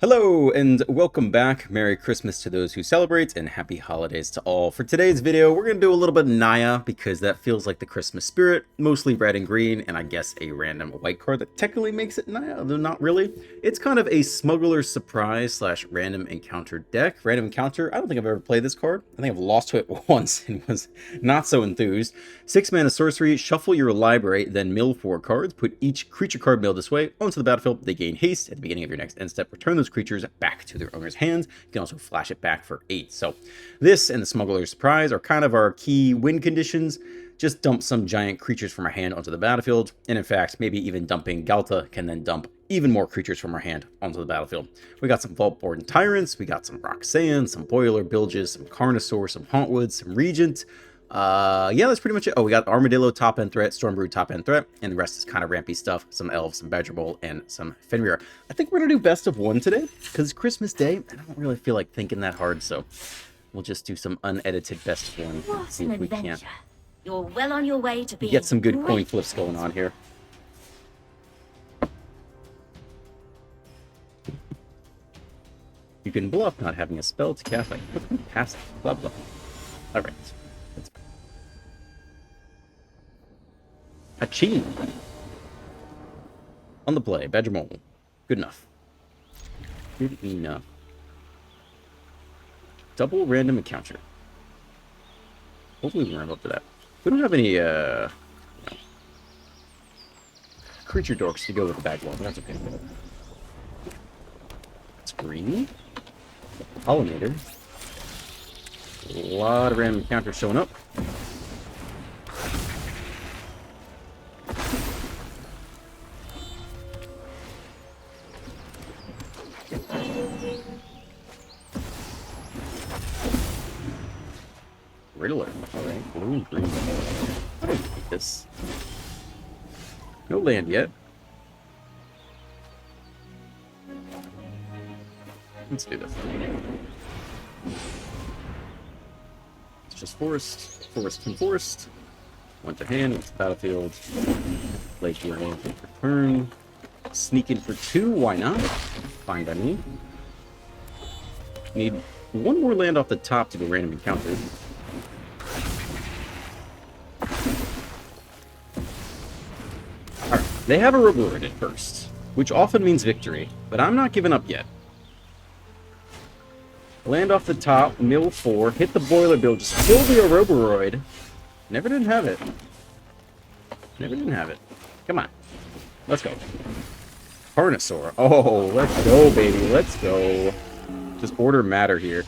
Hello and welcome back. Merry Christmas to those who celebrate and happy holidays to all. For today's video, we're going to do a little bit of Naya because that feels like the Christmas spirit, mostly red and green, and I guess a random white card that technically makes it Naya, though not really. It's kind of a smuggler's surprise slash random encounter deck. Random encounter, I don't think I've ever played this card. I think I've lost to it once and was not so enthused. 6 mana sorcery, shuffle your library, then mill 4 cards. Put each creature card milled this way onto the battlefield. They gain haste at the beginning of your next end step. Return those creatures back to their owner's hands. You can also flash it back for 8. So this and the Smuggler's Surprise are kind of our key win conditions. Just dump some giant creatures from our hand onto the battlefield. And in fact, maybe even dumping Galta can then dump even more creatures from our hand onto the battlefield. We got some Vault-Born Tyrants, we got some Roxanne, some Boiler Bilges, some Carnosaur, some Hauntwood, some Regent. Yeah, that's pretty much it. Oh, we got Armadillo top end threat, Stormbrew top end threat, and the rest is kind of rampy stuff. Some Elves, some Badger Bowl, and some Fenrir. I think we're gonna do best of one today because it's Christmas Day, and I don't really feel like thinking that hard, so we'll just do some unedited best of one. What See an if we adventure. can't You're well on your way to being get some good coin great flips going on here. You can bluff not having a spell to cast like passive. Blah blah. All right. Aching. On the play, Badger Mole. Good enough. Good enough. Double random encounter. Hopefully we can ramp up to that. We don't have any creature dorks to go with the bag wall, but that's okay. It's green. Pollinator. A lot of random encounters showing up. Riddler. Alright, blue and green. I don't like this. No land yet. Let's do this. It's just forest. Forest and forest. One to hand, it's battlefield. Play your land for turn. Sneak in for 2, why not? Fine by me. Need one more land off the top to go random encounter. Alright, they have a reward at first, which often means victory, but I'm not giving up yet. Land off the top, mill 4, hit the boiler bill, just kill the Ouroboros. Never didn't have it. Never didn't have it. Come on. Let's go. Carnosaur. Oh, let's go, baby. Let's go. Does order matter here?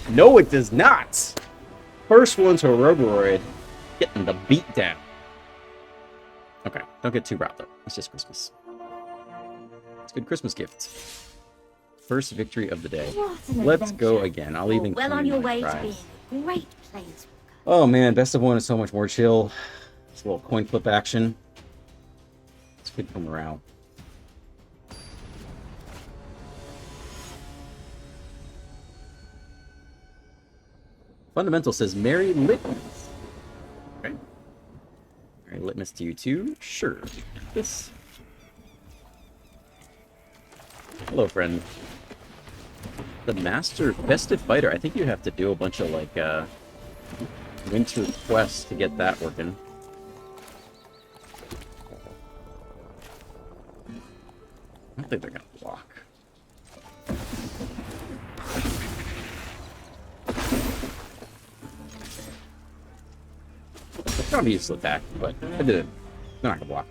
No, it does not. First one to Ouroboros. Getting the beat down. Okay, don't get too proud though. It's just Christmas. It's a good Christmas gift. First victory of the day. Let's go again. I'll even well on clean your my way to prize. being a great planeswalker. Oh man, best of one is so much more chill. It's a little coin flip action. It's good for morale. Fundamental says Merry Litmus. Okay. Merry Litmus to you too. Sure. This. Hello, friend. The Master Festive Fighter. I think you have to do a bunch of like winter quests to get that working. I don't think they're gonna block. It's gonna be a slip back, but I did it. They're not gonna block.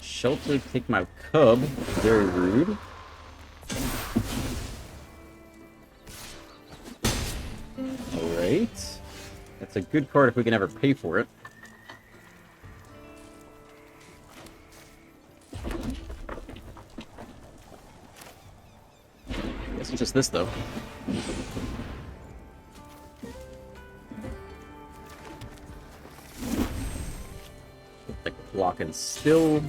Shelter, take my cub. Very rude. Alright. That's a good card if we can ever pay for it. Guess it's just this though. Like blocking still.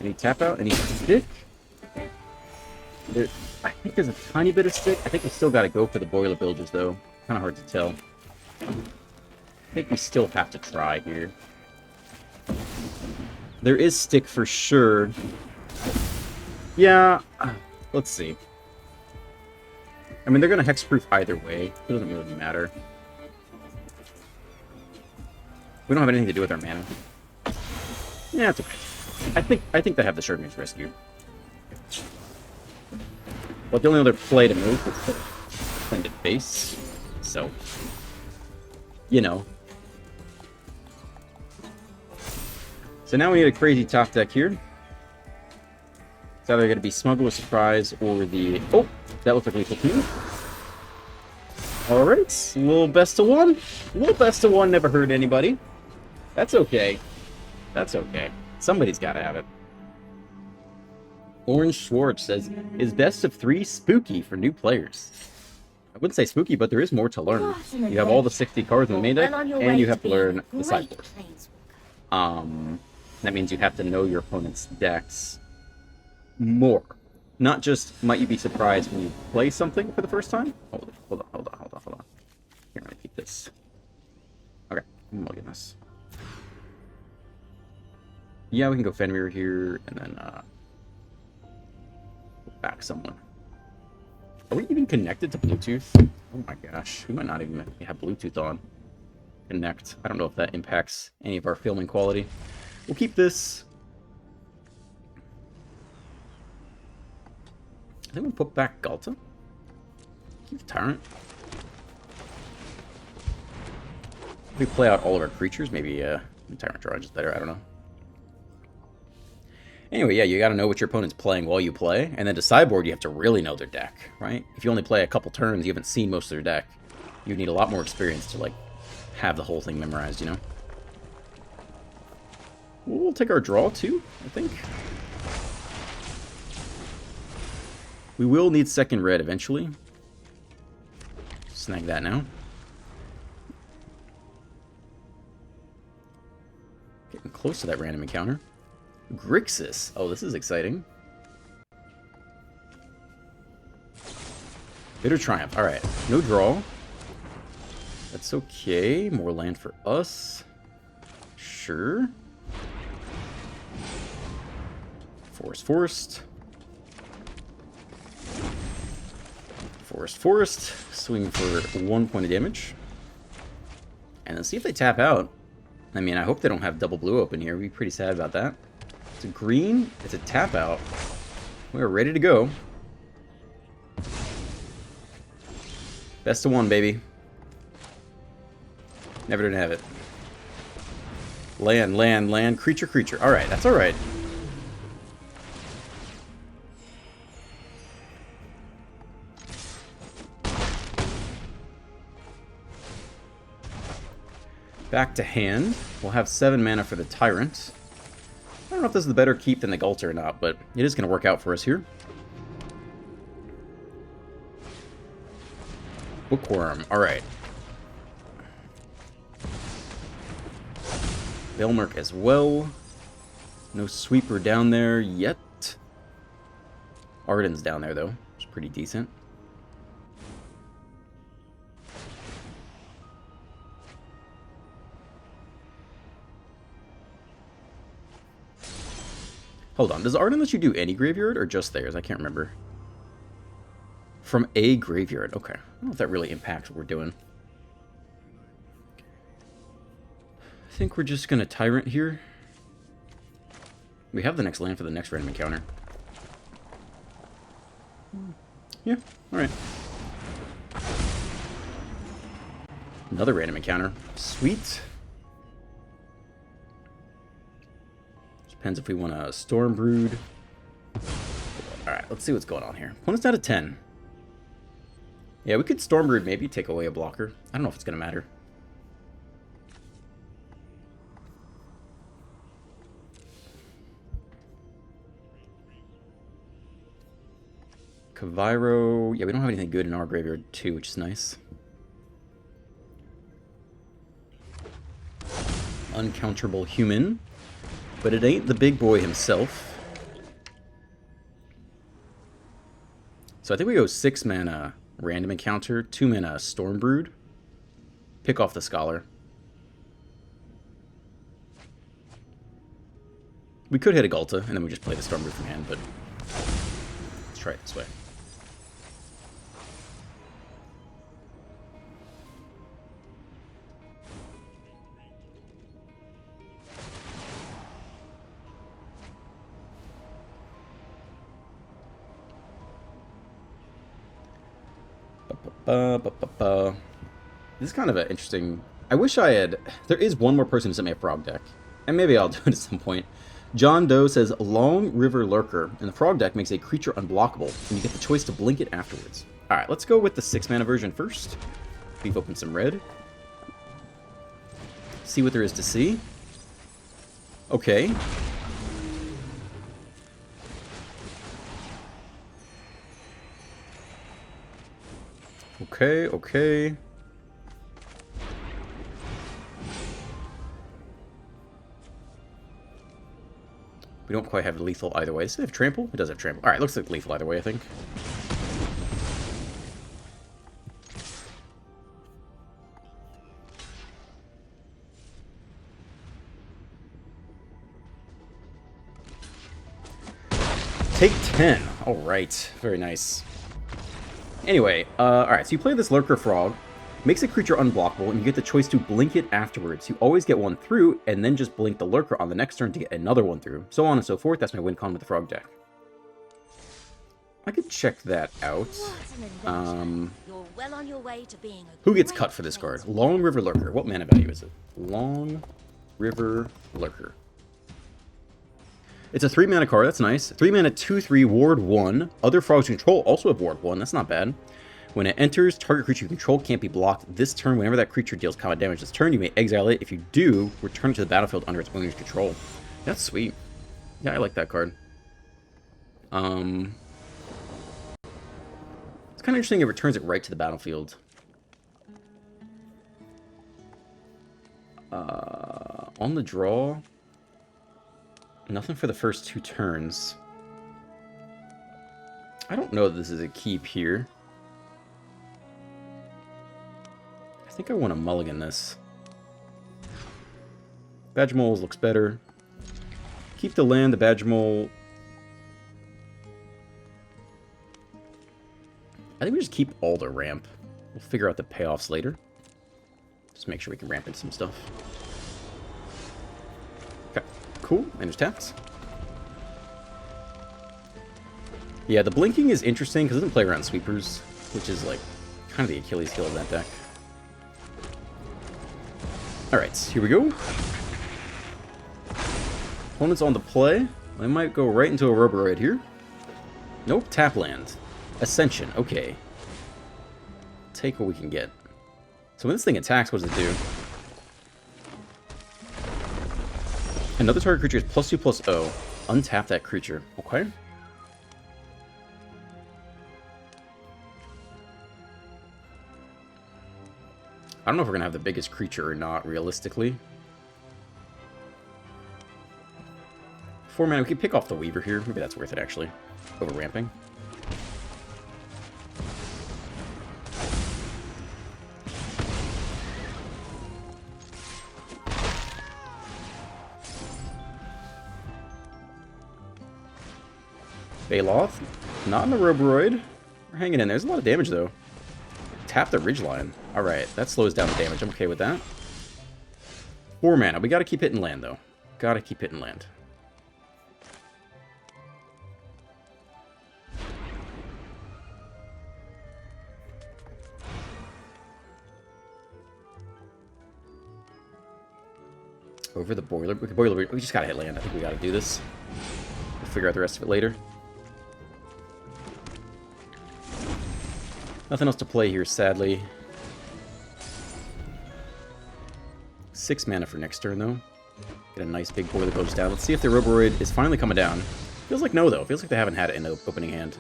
Any tap out? Any stick? There, I think there's a tiny bit of stick. I think we still got to go for the boiler builders, though. Kind of hard to tell. I think we still have to try here. There is stick for sure. Yeah, let's see. I mean, they're going to hexproof either way. It doesn't really matter. We don't have anything to do with our mana. Yeah, it's okay. I think they have the Shardmage's Rescue. But the only other play to move is the Splendid Base. So, you know. So now we need a crazy top deck here. It's either going to be Smuggler Surprise or the... Oh! That looks like Lethal 2. Alright, a little best of one. A little best of one never hurt anybody. That's okay. That's okay. Somebody's got to have it. Orange Schwartz says, is best of 3 spooky for new players? I wouldn't say spooky, but there is more to learn. You have all the 60 cards in the main deck, and you have to learn the sideboard. That means you have to know your opponent's decks more. Not just might you be surprised when you play something for the first time. Hold on. Here, let me keep this. Okay, I'm looking at this. Yeah, we can go Fenrir here, and then back someone. Are we even connected to Bluetooth? Oh my gosh, we might not even have Bluetooth on. Connect. I don't know if that impacts any of our filming quality. We'll keep this. I think we'll put back Galta. Keep the Tyrant. If we play out all of our creatures, maybe Tyrant Charge is better, I don't know. Anyway, yeah, you gotta know what your opponent's playing while you play, and then to sideboard, you have to really know their deck, right? If you only play a couple turns, you haven't seen most of their deck, you need a lot more experience to, like, have the whole thing memorized, you know? We'll take our draw, too, I think. We will need second red eventually. Snag that now. Getting close to that random encounter. Grixis. Oh, this is exciting. Bitter Triumph. Alright. No draw. That's okay. More land for us. Sure. Forest. Forest. Swing for 1 point of damage. And let's see if they tap out. I mean, I hope they don't have double blue open here. We'd be pretty sad about that. It's a green. It's a tap out. We're ready to go. Best of 1, baby. Never didn't have it. Land. Creature. Alright, that's alright. Back to hand. We'll have 7 mana for the Tyrant. I don't know if this is the better keep than the Galter or not, but it is going to work out for us here. Bookworm. Alright. Belmerk as well. No Sweeper down there yet. Arden's down there, though. It's pretty decent. Hold on, does Arden let you do any graveyard or just theirs? I can't remember. From a graveyard, okay. I don't know if that really impacts what we're doing. I think we're just going to Tyrant here. We have the next land for the next random encounter. Yeah, alright. Another random encounter. Sweet. Depends if we want a Storm Brood. Alright, let's see what's going on here. Opponent's out of 10. Yeah, we could Storm Brood, maybe take away a blocker. I don't know if it's going to matter. Kaviro. Yeah, we don't have anything good in our graveyard too, which is nice. Uncounterable Human. But it ain't the big boy himself. So I think we go 6 mana random encounter, 2 mana Stormbrood. Pick off the Scholar. We could hit a Gulta, and then we just play the Stormbrood from hand, but let's try it this way. This is kind of an interesting... I wish I had... There is one more person who sent me a frog deck, and maybe I'll do it at some point. John Doe says, Long River Lurker, and the frog deck makes a creature unblockable, and you get the choice to blink it afterwards. Alright, let's go with the 6 mana version first. We've opened some red. See what there is to see. Okay. Okay. We don't quite have lethal either way. Does it have trample? It does have trample. Alright, looks like lethal either way, I think. Take 10. Alright, very nice. Anyway, alright, so you play this Lurker Frog, makes a creature unblockable, and you get the choice to blink it afterwards. You always get one through, and then just blink the Lurker on the next turn to get another one through. So on and so forth. That's my win con with the Frog deck. I could check that out. You're well on your way to being a Who gets cut for this card? Long River Lurker. What mana value is it? Long River Lurker. It's a 3 mana card, that's nice. 3 mana, 2/3, ward 1. Other frogs you control also have ward 1, that's not bad. When it enters, target creature you control can't be blocked this turn. Whenever that creature deals combat damage this turn, you may exile it. If you do, return it to the battlefield under its owner's control. That's sweet. Yeah, I like that card. It's kind of interesting it returns it right to the battlefield. On the draw... Nothing for the first 2 turns. I don't know that this is a keep here. I think I want to mulligan this. Badge Moles looks better. Keep the land, the Badge Mole. I think we just keep all the ramp. We'll figure out the payoffs later. Just make sure we can ramp into some stuff. Okay. Cool, and there's taps. Yeah, the blinking is interesting because it doesn't play around sweepers, which is like kind of the Achilles heel of that deck. Alright, here we go. Opponent's on the play. I might go right into a Roboride here. Nope, tap land. Ascension, okay. Take what we can get. So when this thing attacks, what does it do? Another target creature is +2/+0. Untap that creature. Okay. I don't know if we're going to have the biggest creature or not, realistically. 4 mana, we could pick off the Weaver here. Maybe that's worth it, actually. Over ramping. Baloth. Not in the Roboride. We're hanging in there. There's a lot of damage, though. Tap the Ridgeline. Alright, that slows down the damage. I'm okay with that. 4 mana. We gotta keep hitting land, though. Gotta keep hitting land. Over the boiler. We just gotta hit land. I think we gotta do this. We'll figure out the rest of it later. Nothing else to play here, sadly. 6 mana for next turn, though. Get a nice big boiler that goes down. Let's see if the Roboride is finally coming down. Feels like no, though. Feels like they haven't had it in the opening hand.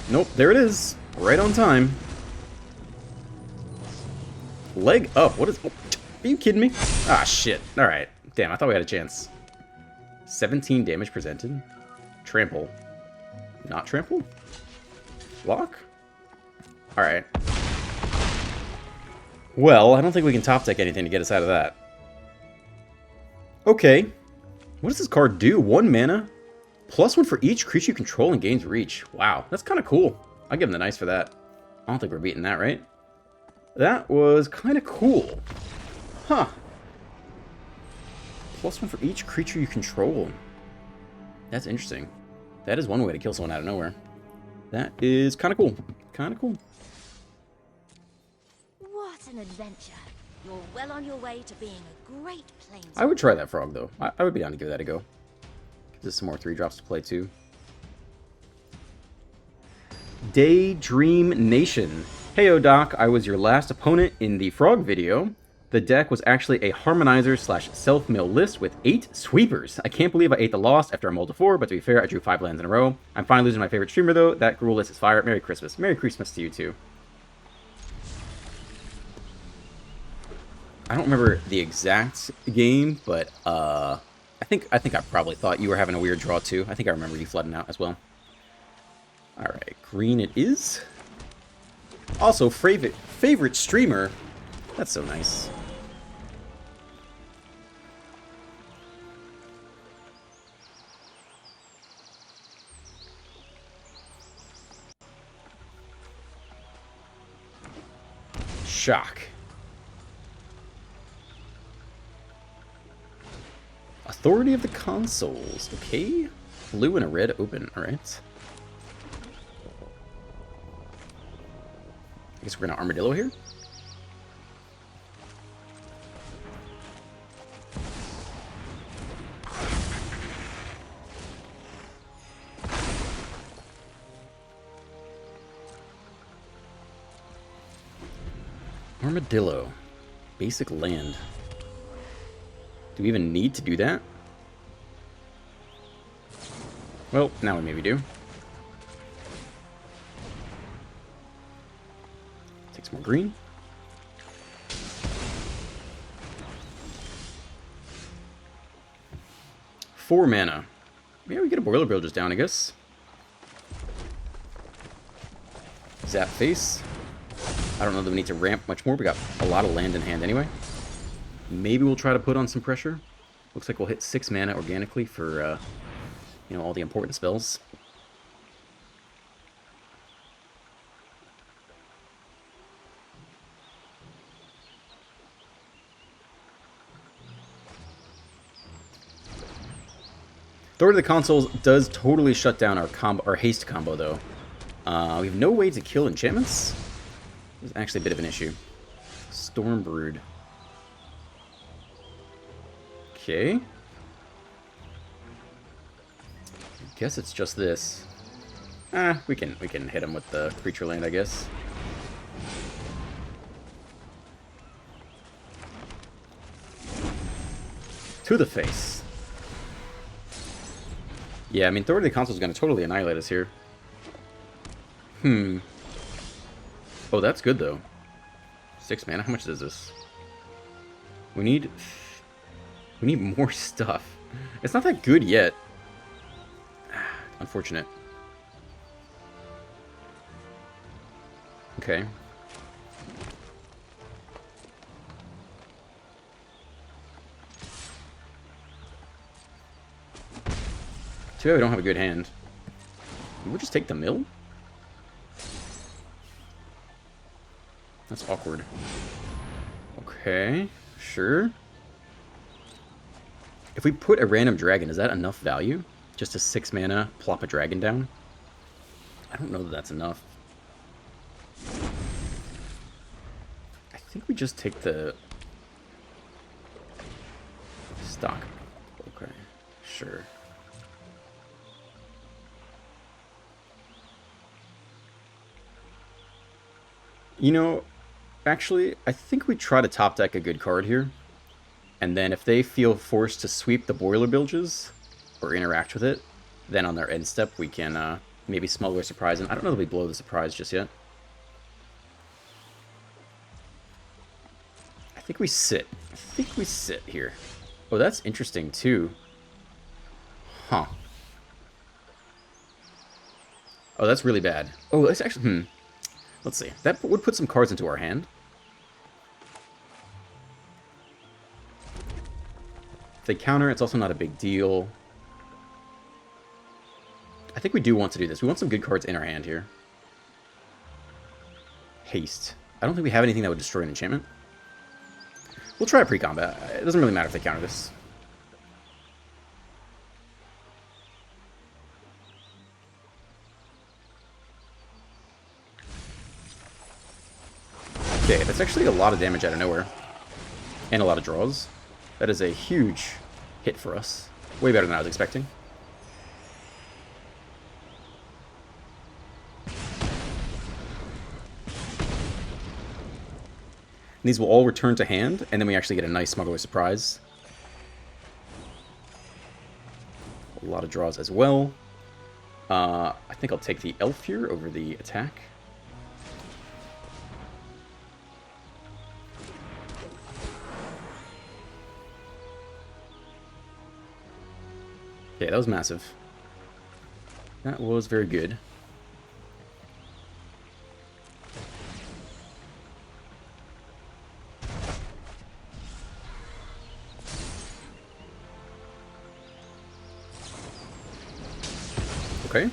Nope, there it is. Right on time. Leg up. What is... Oh, are you kidding me? Ah, shit. Alright. Damn, I thought we had a chance. 17 damage presented. Trample. Not trample? Block? Alright. Well, I don't think we can top deck anything to get us out of that. Okay. What does this card do? 1 mana. +1 for each creature you control and gains reach. Wow, that's kind of cool. I'll give him the nice for that. I don't think we're beating that, right? That was kind of cool. Huh. +1 for each creature you control. That's interesting. That is one way to kill someone out of nowhere. That is kind of cool. Kind of cool. What an adventure. You're well on your way to being a great planeswalker. I would try that frog, though. I would be down to give that a go. Gives us some more 3-drops to play, too. Daydream Nation. Heyo, Doc. I was your last opponent in the frog video. The deck was actually a harmonizer / self-mill list with 8 sweepers. I can't believe I ate the loss after I mulled to 4, but to be fair, I drew 5 lands in a row. I'm finally losing my favorite streamer, though. That rule list is fire. Merry Christmas. Merry Christmas to you, too. I don't remember the exact game, but I think I probably thought you were having a weird draw too. I think I remember you flooding out as well. All right, green it is. Also, favorite streamer. That's so nice. Shock. Authority of the Consoles. Okay. Blue and a red open. Alright. I guess we're going to Armadillo here. Armadillo. Basic land. Do we even need to do that? Well, now we maybe do. Take some more green. Four mana. Yeah, we get a Boiler Builder's down, I guess. Zap face. I don't know that we need to ramp much more. We got a lot of land in hand anyway. Maybe we'll try to put on some pressure. Looks like we'll hit 6 mana organically for, you know, all the important spells. Authority of the Consoles does totally shut down our haste combo, though. We have no way to kill enchantments. It's actually a bit of an issue. Stormbrood. Okay. Guess it's just this. We can hit him with the creature land, I guess. To the face. Yeah, I mean, Authority of the Console is going to totally annihilate us here. Oh, that's good, though. 6 mana. How much is this? We need more stuff. It's not that good yet. Unfortunate. Okay. Too bad we don't have a good hand. We'll just take the mill? That's awkward. Okay, sure. If we put a random dragon, is that enough value? Just a 6 mana, plop a dragon down? I don't know that that's enough. I think we just take the stock. Okay, sure. You know, actually, I think we try to top deck a good card here. And then if they feel forced to sweep the Boiler Bilges or interact with it, then on their end step we can maybe smell their surprise. And I don't know that we blow the surprise just yet. I think we sit. I think we sit here. Oh, that's interesting too. Huh. Oh, that's really bad. Oh, that's actually... Let's see. That would put some cards into our hand. If they counter, it's also not a big deal. I think we do want to do this. We want some good cards in our hand here. Haste. I don't think we have anything that would destroy an enchantment. We'll try a pre-combat. It doesn't really matter if they counter this. Okay, that's actually a lot of damage out of nowhere. And a lot of draws. That is a huge hit for us. Way better than I was expecting. These will all return to hand, and then we actually get a nice Smuggler's Surprise. A lot of draws as well. I think I'll take the Elf here over the attack. Okay, that was massive. That was very good. Okay.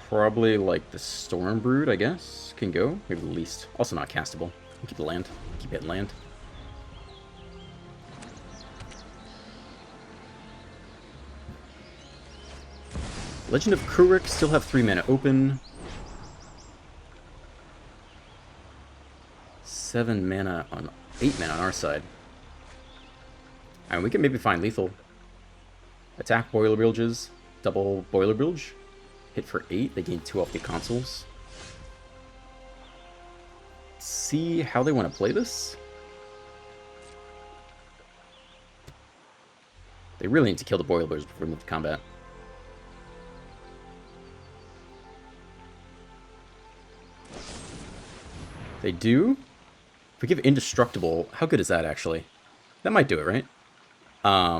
Probably like the Storm Brood, I guess, can go. Maybe the least. Also not castable. Keep the land. Keep hitting land. Legend of Kurik, still have 3 mana open. 7 mana on 8 mana on our side. And we can maybe find lethal. Attack Boiler Bilges, double Boiler Bilge. Hit for 8, they gain 2 off the consoles. See how they want to play this. They really need to kill the Boiler Bilge before we move to combat. They do. If we give Indestructible, how good is that actually? That might do it, right? How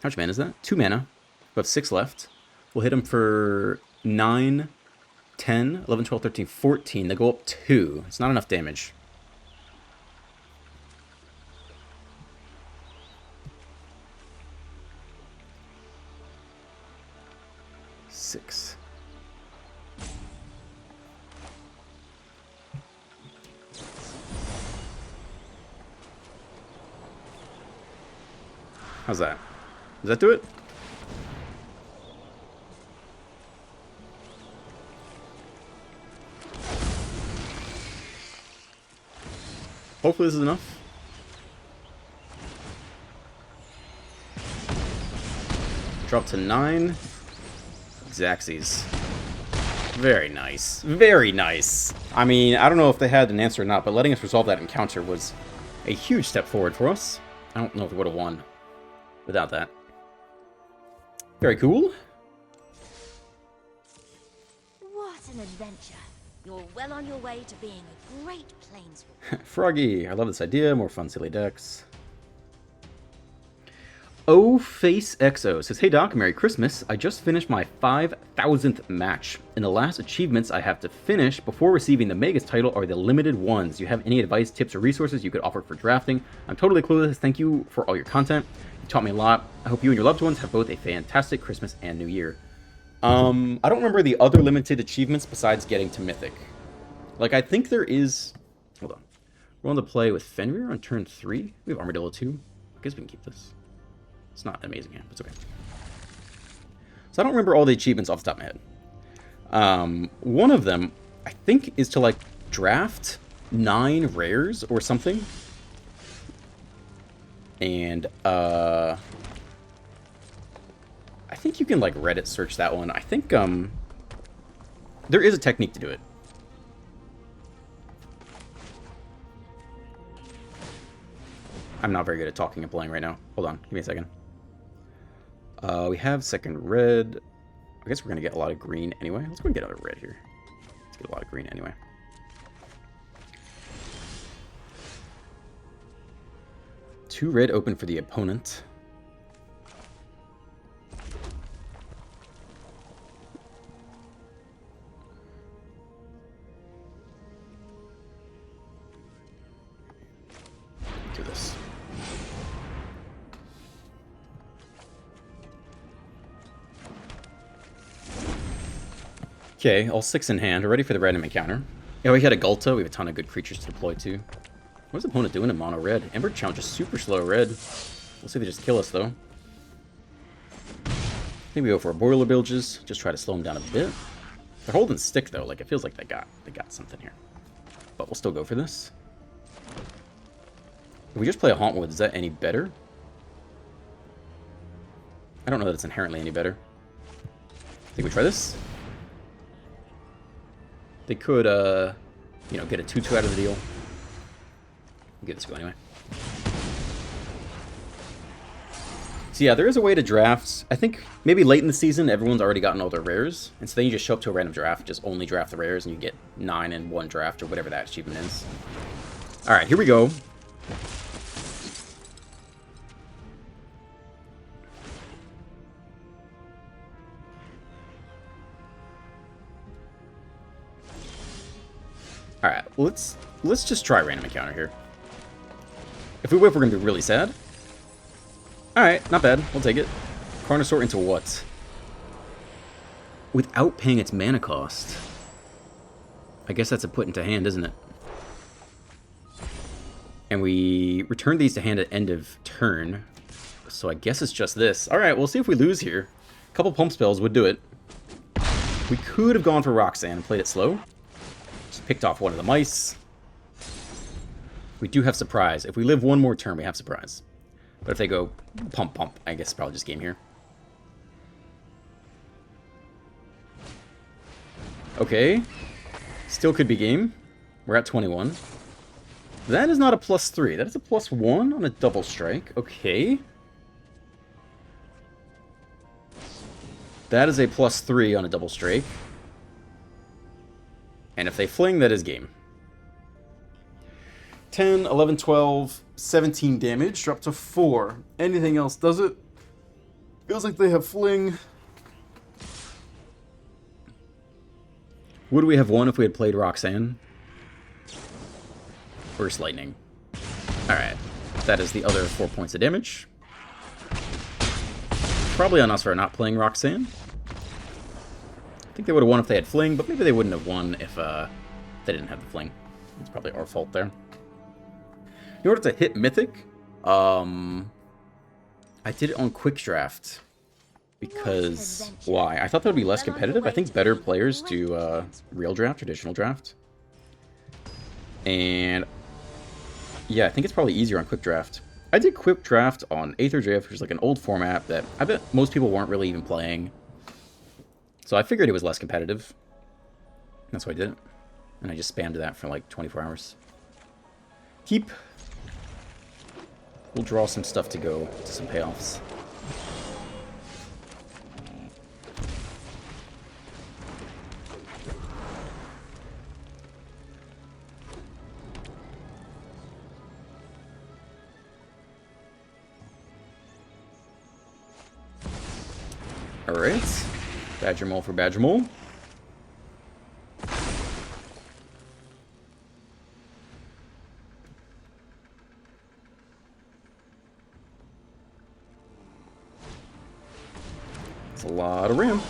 much mana is that? 2 mana. We have 6 left. We'll hit them for 9, 10, 11, 12, 13, 14. They go up 2. It's not enough damage. Six. How's that? Does that do it? Hopefully this is enough. Drop to 9. Xaxes. Very nice. Very nice. I mean, I don't know if they had an answer or not, but letting us resolve that encounter was a huge step forward for us. I don't know if we would have won without that. Very cool. What an adventure. You're well on your way to being a great planeswalker. Froggy. I love this idea. More fun, silly decks. Oh Face XO says, "Hey Doc, Merry Christmas. I just finished my 5,000th match. And the last achievements I have to finish before receiving the Magus title are the limited ones. Do you have any advice, tips, or resources you could offer for drafting? I'm totally clueless. Thank you for all your content. You taught me a lot. I hope you and your loved ones have both a fantastic Christmas and New Year." I don't remember the other limited achievements besides getting to Mythic. Like, I think there is... Hold on. We're on the play with Fenrir on turn 3. We have Armadillo 2. I guess we can keep this. It's not an amazing hand, but it's okay. So I don't remember all the achievements off the top of my head. One of them, I think, is to, like, draft 9 rares or something. And, I think you can, like, Reddit search that one. I think, there is a technique to do it. I'm not very good at talking and playing right now. Hold on, give me a second. We have second red. I guess we're going to get a lot of green anyway. Let's go and get another red here. Let's get a lot of green anyway. Two red open for the opponent. Do this. Okay, all 6 in hand. We're ready for the random encounter. Yeah, we had a Gulta. We have a ton of good creatures to deploy to. What's the opponent doing in mono red? Ember Challenge is super slow red. We'll see if they just kill us, though. I think we go for a Boiler Bilges. Just try to slow them down a bit. They're holding stick, though. Like, it feels like they got something here. But we'll still go for this. If we just play a Hauntwood, is that any better? I don't know that it's inherently any better. I think we try this. They could, you know, get a 2-2 out of the deal. We'll get this go anyway. So yeah, there is a way to draft. I think maybe late in the season, everyone's already gotten all their rares. And so then you just show up to a random draft, just only draft the rares, and you get 9 in one draft, or whatever that achievement is. Alright, here we go. Alright, let's just try random encounter here. If we whip, we're gonna be really sad. Alright, not bad. We'll take it. Carnosaur into what? Without paying its mana cost. I guess that's a put into hand, isn't it? And we return these to hand at end of turn. So I guess it's just this. Alright, we'll see if we lose here. A couple pump spells would do it. We could have gone for Roxanne and played it slow. Just picked off one of the mice. We do have Surprise. If we live one more turn, we have Surprise. But if they go pump, I guess it's probably just game here. Okay. Still could be game. We're at 21. That is not a +3. That is a +1 on a double strike. Okay. That is a +3 on a double strike. And if they fling, that is game. 10, 11, 12, 17 damage. Drop to 4. Anything else does it? Feels like they have fling. Would we have won if we had played Roxanne? Burst Lightning. Alright. That is the other 4 points of damage. Probably on us for not playing Roxanne. I think they would have won if they had fling, but maybe they wouldn't have won if they didn't have the fling. It's probably our fault there. In order to hit Mythic, I did it on Quick Draft. Because, why? I thought that would be less competitive. I think better players do real draft, traditional draft. And, yeah, I think it's probably easier on Quick Draft. I did Quick Draft on Aether Drift, which is like an old format that I bet most people weren't really even playing. So I figured it was less competitive. That's why I did it. And I just spammed that for like 24 hours. Keep. We'll draw some stuff to go to some payoffs. Alright. Badger Mole for Badger Mole. It's a lot of ramp.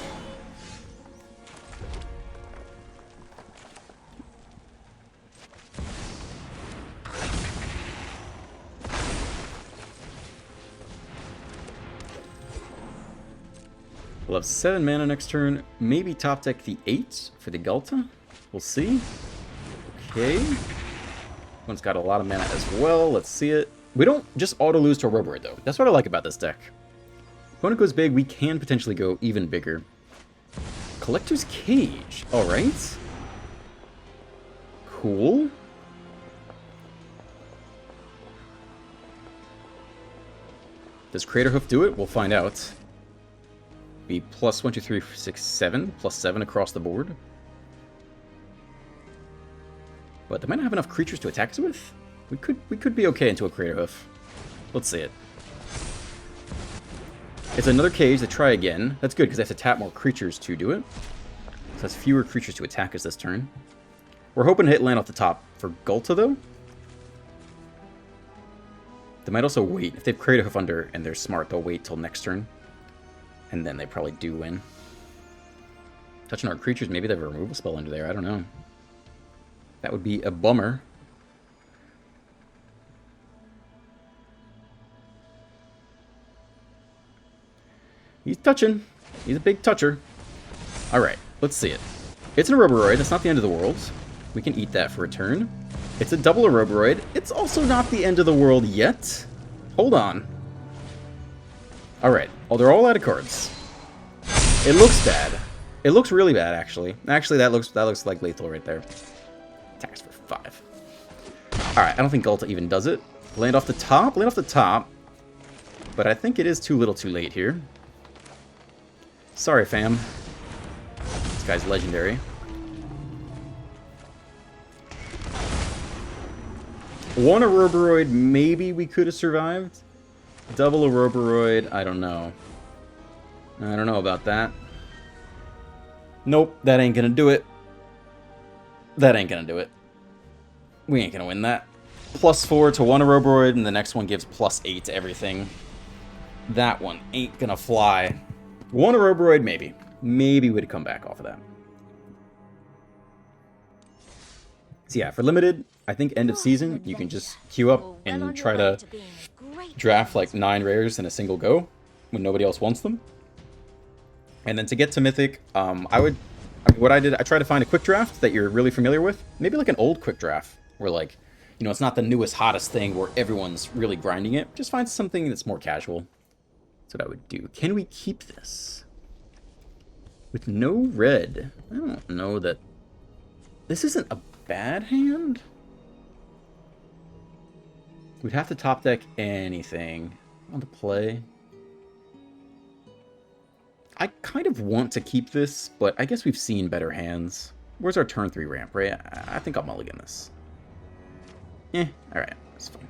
We'll have 7 mana next turn. Maybe top deck the 8 for the Gulta. We'll see. Okay. One's got a lot of mana as well. Let's see it. We don't just auto-lose to a Roboid, though. That's what I like about this deck. Opponent goes big, we can potentially go even bigger. Collector's Cage. Alright. Cool. Does Crater Hoof do it? We'll find out. Be plus 1, 2, 3, 4, 6, 7. Plus 7 across the board. But they might not have enough creatures to attack us with. We could be okay into a Crater Hoof. Let's see it. It's another cage to try again. That's good because they have to tap more creatures to do it. So that's fewer creatures to attack us this turn. We're hoping to hit land off the top for Gulta though. They might also wait. If they've created a Hoof Under and they're smart, they'll wait till next turn. And then they probably do win. Touching our creatures, maybe they have a removal spell under there. I don't know. That would be a bummer. He's touching. He's a big toucher. Alright, let's see it. It's an Auroboroid. That's not the end of the world. We can eat that for a turn. It's a double Auroboroid. It's also not the end of the world yet. Hold on. Alright. Oh, they're all out of cards. It looks bad. It looks really bad, actually. Actually, that looks like lethal right there. Attacks for 5. Alright, I don't think Ghalta even does it. Land off the top. Land off the top. But I think it is too little too late here. Sorry, fam. This guy's legendary. One Auroboroid, maybe we could have survived. Double Auroboroid, I don't know. I don't know about that. Nope, that ain't gonna do it. That ain't gonna do it. We ain't gonna win that. +4 to one Auroboroid, and the next one gives +8 to everything. That one ain't gonna fly. One Auroboroid, maybe. Maybe we'd come back off of that. So yeah, for limited, I think end of season, you can just queue up and try to draft like 9 rares in a single go when nobody else wants them. And then to get to Mythic, what I did, I tried to find a quick draft that you're really familiar with. Maybe like an old quick draft where like, you know, it's not the newest, hottest thing where everyone's really grinding it. Just find something that's more casual. That's what I would do. Can we keep this? With no red. I don't know that... This isn't a bad hand. We'd have to top deck anything on the play. I kind of want to keep this, but I guess we've seen better hands. Where's our turn 3 ramp, right? I think I'll mulligan this. Alright, that's fine.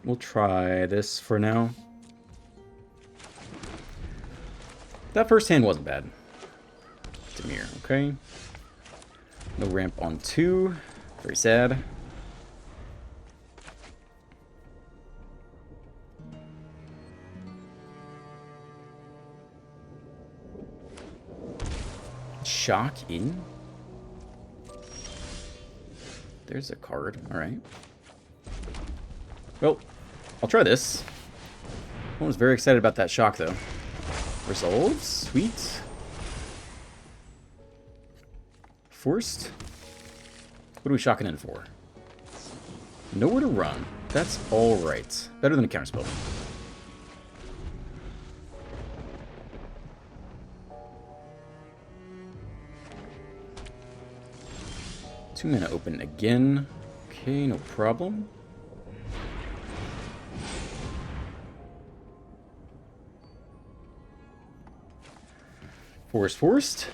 We'll try this for now. That first hand wasn't bad. Demir, okay. No ramp on 2. Very sad. Shock in. There's a card. Alright. Well, I'll try this. I was very excited about that shock, though. Resolve? Sweet. Forced? What are we shocking in for? Nowhere to run. That's alright. Better than a counterspell. Two mana open again. Okay, no problem. Forced.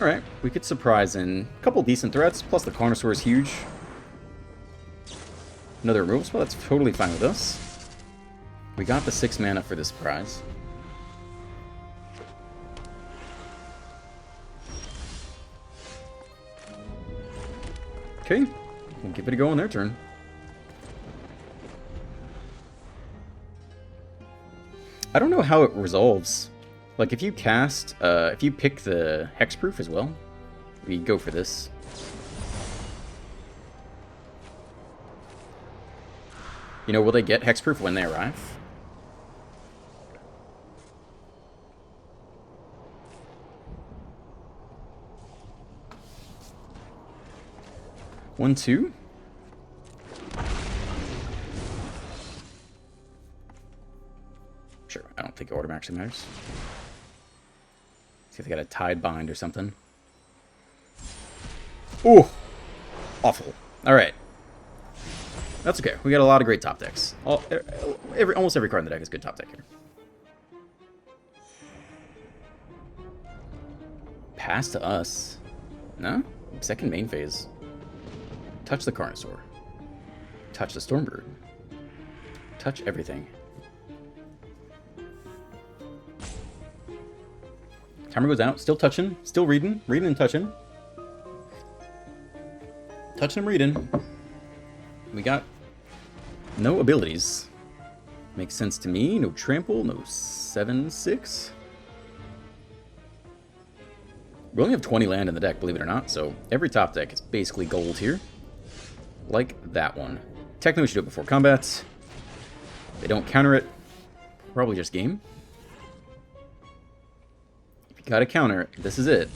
Alright, we could surprise in a couple decent threats, plus the Carnosaur is huge. Another removal spell, that's totally fine with us. We got the 6 mana for this prize. Okay, we'll give it a go on their turn. I don't know how it resolves. Like, if you cast, if you pick the Hexproof as well, we go for this. You know, will they get Hexproof when they arrive? One, two. Sure, I don't think order actually matters. See if they got a Tide Bind or something. Ooh! Awful. Alright. That's okay. We got a lot of great top decks. Almost every card in the deck is good top deck here. Pass to us. No? Second main phase. Touch the Carnosaur. Touch the Stormbird. Touch everything. Timer goes out. Still touching. Still reading. Reading and touching. Touching and reading. We got no abilities. Makes sense to me. No trample. No 7/6. We only have 20 land in the deck, believe it or not. So every top deck is basically gold here. Like that one. Technically, we should do it before combat. They don't counter it. Probably just game. If you gotta counter it, this is it.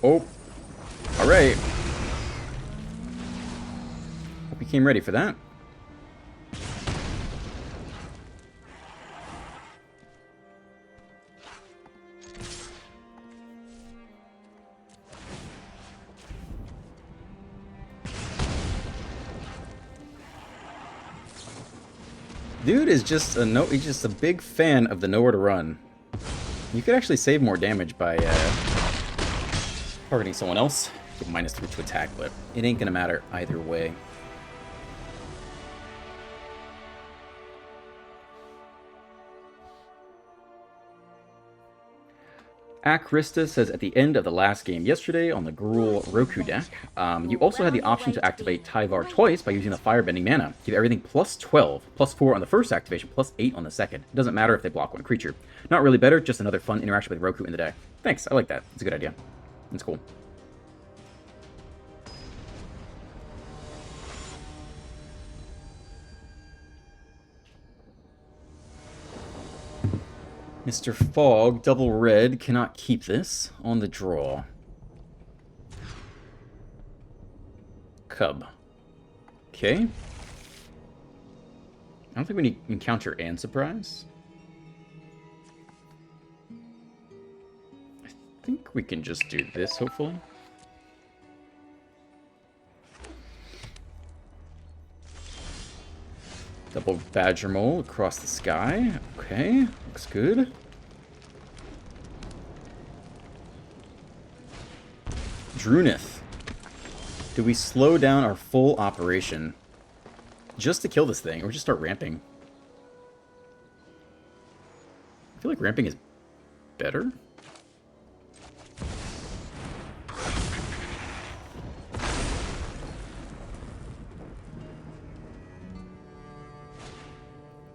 Oh. Alright. Hope you came ready for that. Dude is just he's just a big fan of the nowhere to run. You could actually save more damage by targeting someone else. Get -3 to attack, but it ain't gonna matter either way. Akrista says, at the end of the last game yesterday on the Gruul Roku deck, you also had the option to activate Tyvar twice by using the Firebending mana. Give everything +12, +4 on the first activation, +8 on the second. It doesn't matter if they block one creature. Not really better, just another fun interaction with Roku in the deck. Thanks, I like that. It's a good idea. It's cool. Mr. Fogg, double red, cannot keep this on the draw. Cub. Okay. I don't think we need encounter and surprise. I think we can just do this, hopefully. Double Badger Mole across the sky. Okay, looks good. Drunith. Do we slow down our full operation just to kill this thing, or just start ramping? I feel like ramping is better.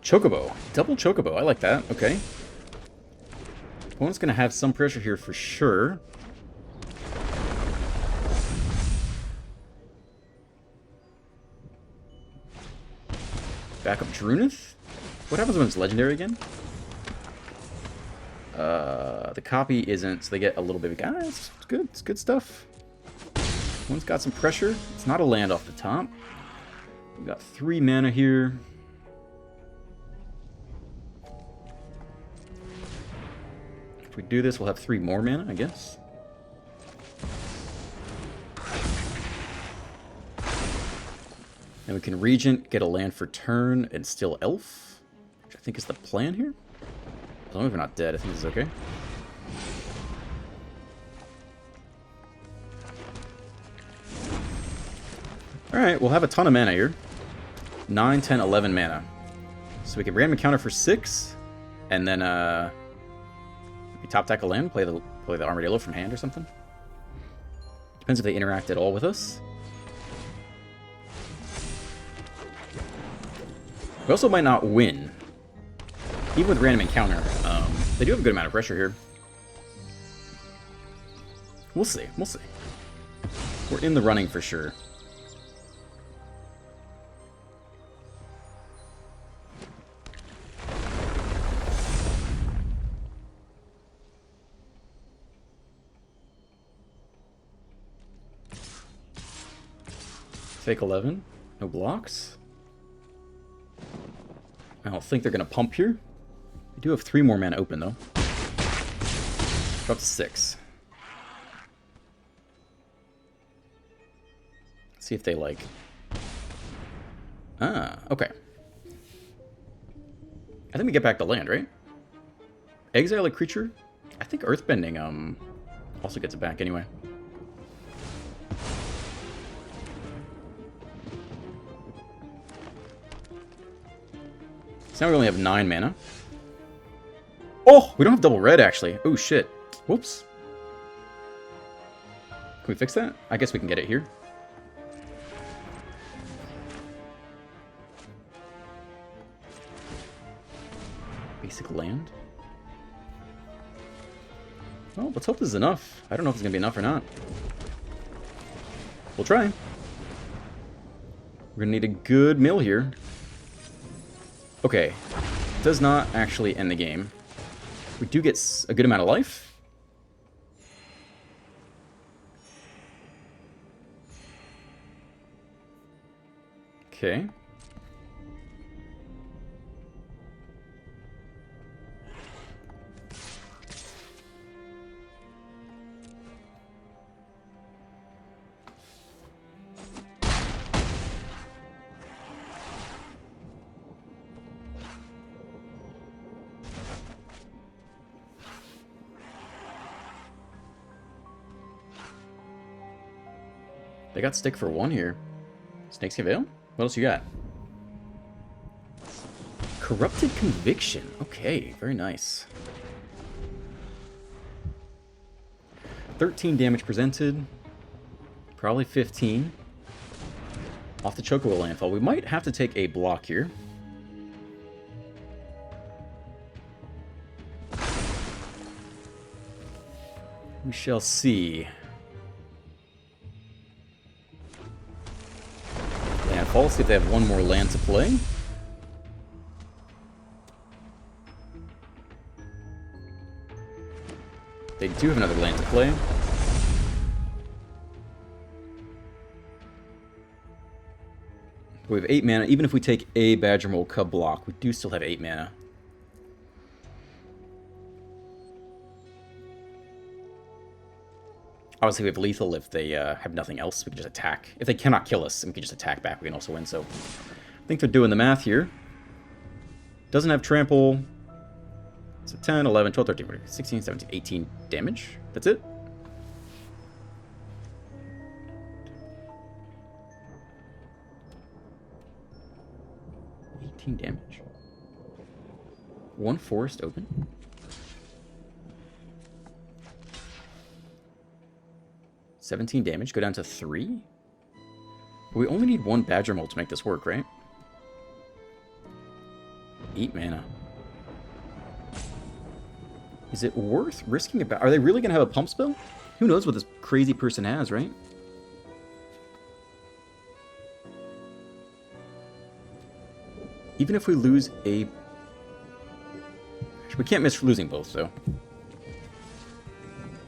Chocobo. Double Chocobo. I like that. Okay. Opponent's going to have some pressure here for sure. Back up Drunith? What happens when it's legendary again? The copy isn't, so they get a little bit of... Ah, it's good. It's good stuff. One's got some pressure. It's not a land off the top. We've got 3 mana here. If we do this, we'll have 3 more mana, I guess. And we can Regent, get a land for turn, and still Elf, which I think is the plan here. As long as we're not dead, I think this is okay. Alright, we'll have a ton of mana here. 9, 10, 11 mana. So we can random counter for 6, and then we top deck a land, play the Armadillo from hand or something. Depends if they interact at all with us. We also might not win. Even with random encounter, they do have a good amount of pressure here. We'll see. We'll see. We're in the running for sure. Take 11. No blocks. I don't think they're going to pump here. We do have 3 more mana open, though. Drop to 6. Let's see if they, like... Ah, okay. I think we get back the land, right? Exile a creature? I think Earthbending, also gets it back anyway. So now we only have 9 mana. Oh, we don't have double red, actually. Oh, shit. Whoops. we fix that? I guess we can get it here. Basic land. Well, let's hope this is enough. I don't know if it's going to be enough or not. We'll try. We're going to need a good mill here. Okay. Does not actually end the game. We do get a good amount of life. Okay. They got stick for 1 here. Snakeskin Veil? What else you got? Corrupted Conviction. Okay, very nice. 13 damage presented. Probably 15. Off the Chocobo landfall. We might have to take a block here. We shall see. Landfall, see if they have one more land to play. They do have another land to play. We have 8 mana. Even if we take a Badger Mole Cub block, we do still have 8 mana. Obviously, we have lethal if they have nothing else. We can just attack. If they cannot kill us, we can just attack back. We can also win. So I think they're doing the math here. Doesn't have trample. So 10, 11, 12, 13, 14, 16, 17, 18 damage. That's it. Damage. 1 forest open. $17 damage. Go down to 3. We only need 1 Badger Mole to make this work, right? 8 mana. Is it worth risking about? Are they really going to have a pump spell? Who knows what this crazy person has, right? Even if we lose a... We can't miss losing both, though.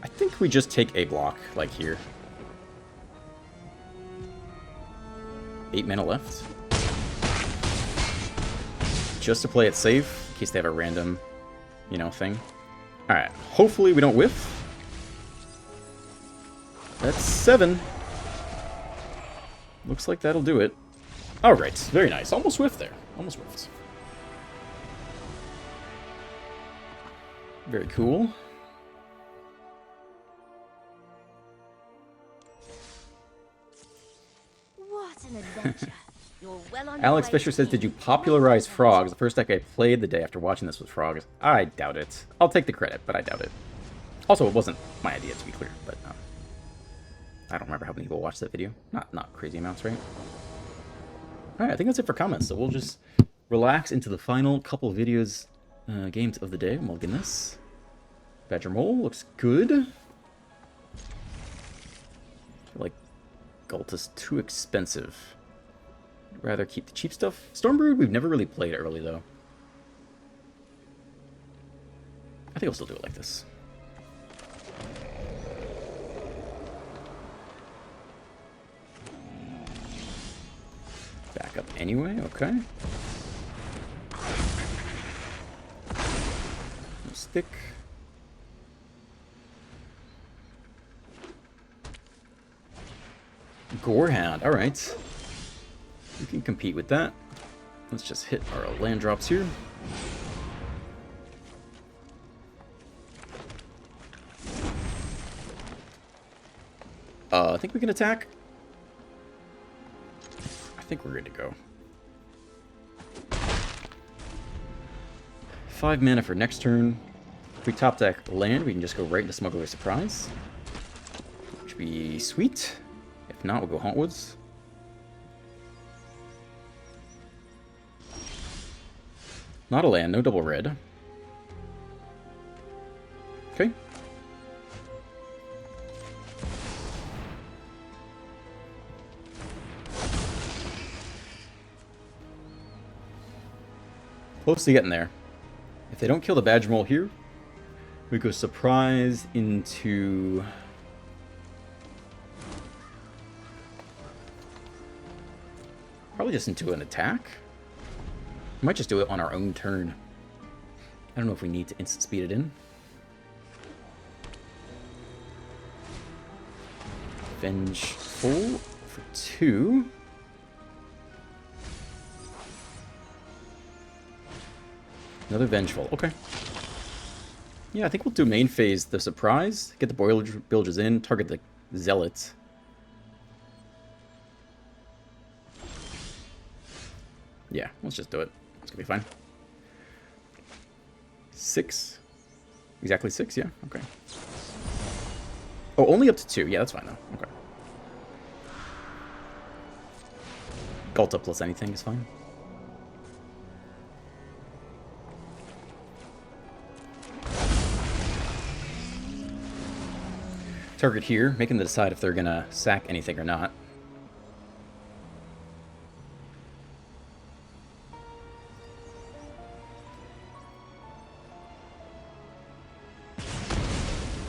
I think we just take a block, like here. 8 mana left. Just to play it safe, in case they have a random, you know, thing. Alright, hopefully we don't whiff. That's 7. Looks like that'll do it. Alright, very nice. Almost whiffed there. Almost whiffed. Very cool. What an adventure. You're well on Alex your way Fisher to says, did you being popularize wonderful. frogs? The first deck I played the day after watching this was frogs. I doubt it. I'll take the credit, but I doubt it. Also, it wasn't my idea, to be clear, but I don't remember how many people watched that video. Not crazy amounts, right? Alright, I think that's it for comments, so we'll just relax into the final couple videos, games of the day. Mulligan. Badger Mole looks good. I feel like Gulta's too expensive. I'd rather keep the cheap stuff. Stormbrood, we've never really played early, though. I think I'll still do it like this. Back up anyway, okay. No stick. Gorehound, alright. We can compete with that. Let's just hit our land drops here. I think we can attack. I think we're good to go. 5 mana for next turn. If we top deck land, we can just go right into Smuggler's Surprise. Should be sweet. If not, we'll go Hauntwoods. Not a land, no double red. Okay. Close to getting there. If they don't kill the Badger Mole here, we go Surprise into... Probably just into an attack. We might just do it on our own turn. I don't know if we need to instant speed it in. Vengeful for 2. Another Vengeful. Okay. Yeah, I think we'll do main phase the Surprise. Get the Bilges in. Target the Zealots. Yeah, let's just do it. It's gonna be fine. 6. Exactly 6, yeah? Okay. Oh, only up to 2. Yeah, that's fine, though. Okay. Galta plus anything is fine. Target here, making them decide if they're gonna sack anything or not.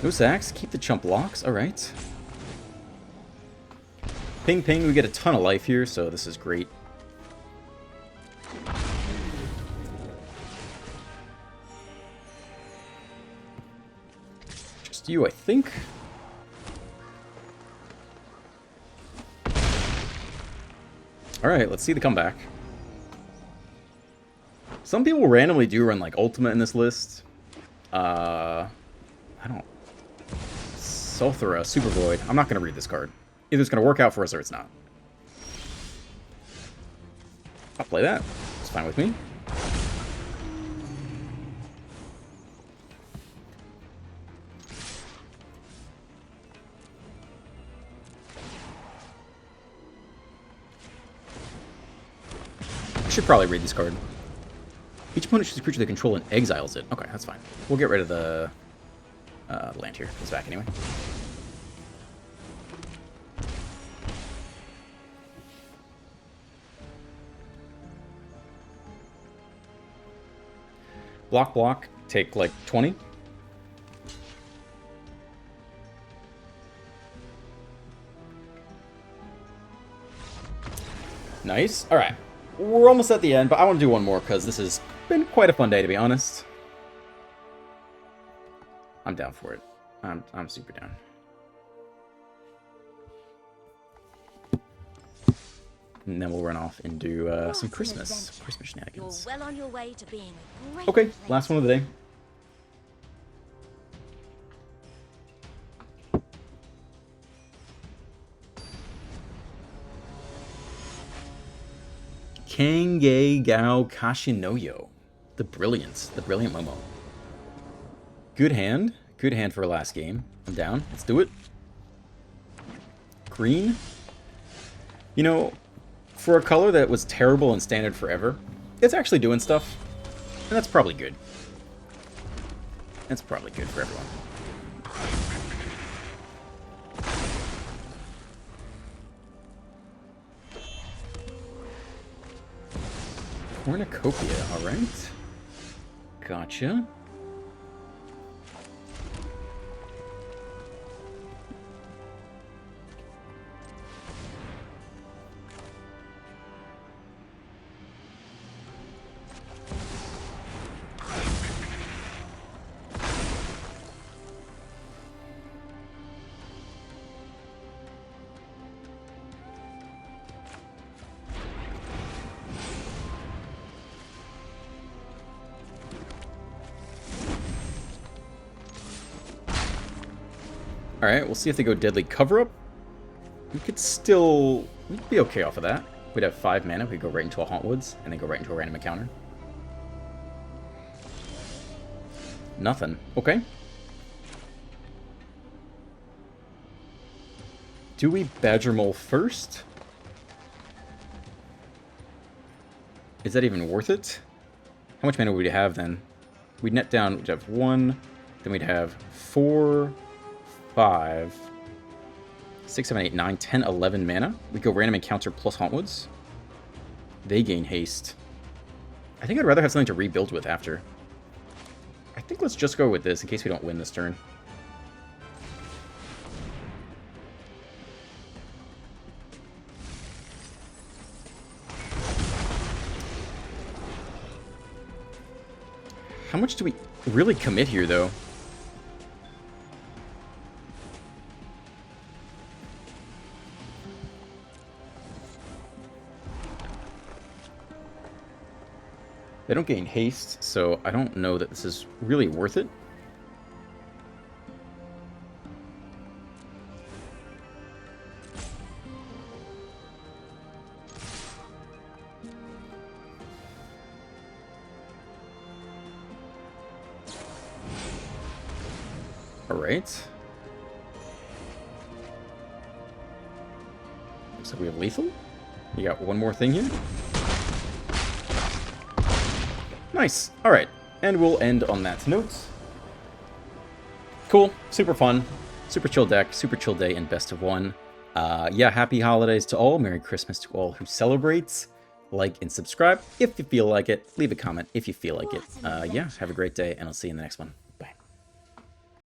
No sacks. Keep the chump blocks. Alright. Ping ping. We get a ton of life here, so this is great. Just you, I think. Alright, let's see the comeback. Some people randomly do run like Ultimate in this list. I don't... Sulthra, Super Void. I'm not going to read this card. Either it's going to work out for us or it's not. I'll play that. It's fine with me. I should probably read this card. Each opponent chooses a creature they control and exiles it. Okay, that's fine. We'll get rid of the land here. It's back anyway. Block, block. Take like 20. Nice. All right. We're almost at the end, but I want to do one more because this has been quite a fun day, to be honest. I'm down for it. I'm super down. And then we'll run off and do some Christmas shenanigans. You're well on your way to being a great Okay, player. last one of the day. Kangei Gao Kashinoyo. The brilliant Momo. Good hand for a last game. I'm down. Let's do it. Green. You know, for a color that was terrible in Standard forever, it's actually doing stuff. And that's probably good. That's probably good for everyone. Cornucopia, alright. Gotcha. Alright, we'll see if they go Deadly Cover-Up. We'd be okay off of that. We'd have 5 mana, we'd go right into a Hauntwoods, and then go right into a random encounter. Nothing. Okay. Do we Badger Mole first? Is that even worth it? How much mana would we have then? We'd net down, we'd have 1, then we'd have 4, 5, 6, 7, 8, 9, 10, 11 mana. We go random encounter plus Hauntwoods. They gain haste. I think I'd rather have something to rebuild with after. I think let's just go with this in case we don't win this turn. How much do we really commit here, though? They don't gain haste, so I don't know that this is really worth it. Alright. Looks like we have lethal. You got one more thing here. Nice. Alright. And we'll end on that note. Cool. Super fun. Super chill deck. Super chill day and best of one. Yeah, happy holidays to all. Merry Christmas to all who celebrate. Like and subscribe if you feel like it. Leave a comment if you feel like it. Yeah, have a great day, and I'll see you in the next one.